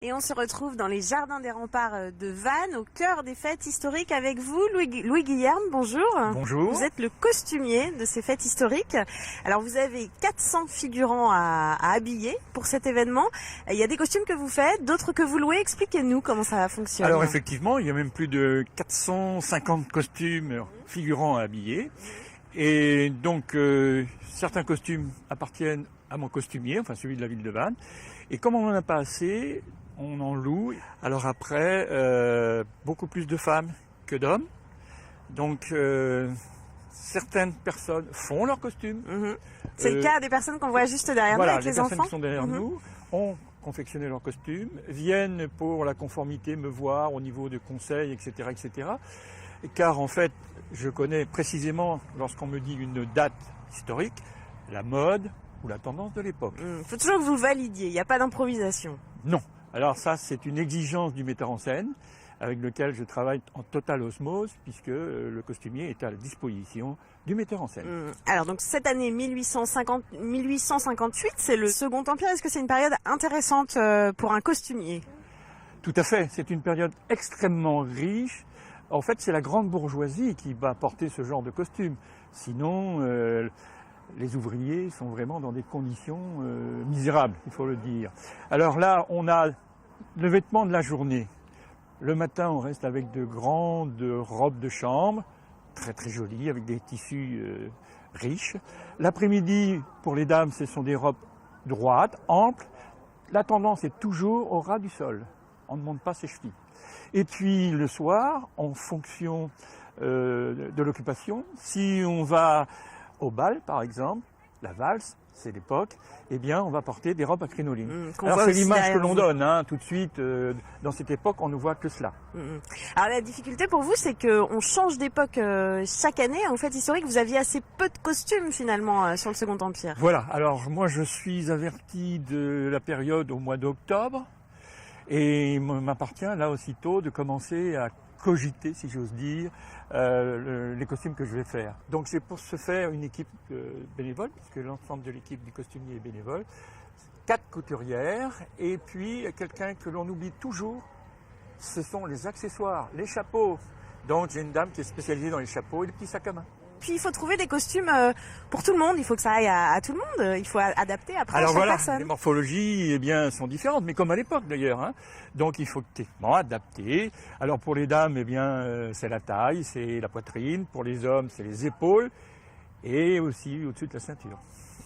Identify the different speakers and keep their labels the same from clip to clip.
Speaker 1: Et on se retrouve dans les jardins des remparts de Vannes, au cœur des fêtes historiques avec vous, Louis Guillerme, bonjour.
Speaker 2: Bonjour.
Speaker 1: Vous êtes le costumier de ces fêtes historiques. Alors vous avez 400 figurants à habiller pour cet événement. Il y a des costumes que vous faites, d'autres que vous louez. Expliquez-nous comment ça fonctionne.
Speaker 2: Alors effectivement, il y a même plus de 450 costumes figurants à habiller. Et donc certains costumes appartiennent à mon costumier, enfin celui de la ville de Vannes. Et comme on n'en a pas assez, on en loue. Alors après, beaucoup plus de femmes que d'hommes. Donc certaines personnes font leur costume.
Speaker 1: C'est le cas des personnes qu'on voit juste derrière nous avec les enfants.
Speaker 2: Les personnes qui sont derrière nous ont confectionné leur costume, viennent pour la conformité me voir au niveau de conseils, etc., etc. Car en fait, je connais précisément, lorsqu'on me dit une date historique, la mode ou la tendance de l'époque.
Speaker 1: Il faut toujours que vous validiez, il n'y a pas d'improvisation.
Speaker 2: Non. Alors ça, c'est une exigence du metteur en scène avec lequel je travaille en totale osmose puisque le costumier est à la disposition du metteur en scène.
Speaker 1: Alors donc cette année 1858, c'est le Second Empire. Est-ce que c'est une période intéressante pour un costumier?
Speaker 2: Tout à fait, c'est une période extrêmement riche. En fait, c'est la grande bourgeoisie qui va porter ce genre de costume. Sinon, les ouvriers sont vraiment dans des conditions misérables, il faut le dire. Alors là, on a le vêtement de la journée. Le matin, on reste avec de grandes robes de chambre, très très jolies, avec des tissus riches. L'après-midi, pour les dames, ce sont des robes droites, amples. La tendance est toujours au ras du sol. On ne monte pas ses chevilles. Et puis le soir, en fonction de l'occupation, si on va au bal, par exemple, la valse, c'est l'époque, eh bien, on va porter des robes à crinoline. Alors, c'est l'image que l'on donne, tout de suite. Dans cette époque, on ne voit que cela.
Speaker 1: Alors, la difficulté pour vous, c'est qu'on change d'époque chaque année. En fait, historique, vous aviez assez peu de costumes, finalement, sur le Second Empire.
Speaker 2: Voilà. Alors, moi, je suis averti de la période au mois d'octobre. Et il m'appartient, là, aussitôt, de commencer à cogiter, si j'ose dire, les costumes que je vais faire. Donc c'est pour ce faire une équipe bénévole, puisque l'ensemble de l'équipe du costumier est bénévole, 4 couturières, et puis quelqu'un que l'on oublie toujours, ce sont les accessoires, les chapeaux. Donc j'ai une dame qui est spécialisée dans les chapeaux et les petits sacs à main.
Speaker 1: Puis il faut trouver des costumes pour tout le monde, il faut que ça aille à tout le monde, il faut adapter après à chaque personne.
Speaker 2: Les morphologies sont différentes, mais comme à l'époque d'ailleurs. Donc il faut techniquement adapter. Alors pour les dames, c'est la taille, c'est la poitrine. Pour les hommes, c'est les épaules et aussi au-dessus de la ceinture.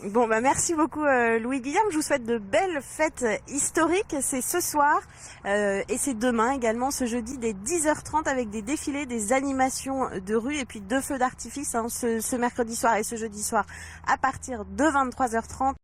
Speaker 1: Bon, merci beaucoup Louis Guillerme, je vous souhaite de belles fêtes historiques, c'est ce soir et c'est demain également, ce jeudi dès 10h30 avec des défilés, des animations de rue et puis 2 feux d'artifice ce mercredi soir et ce jeudi soir à partir de 23h30.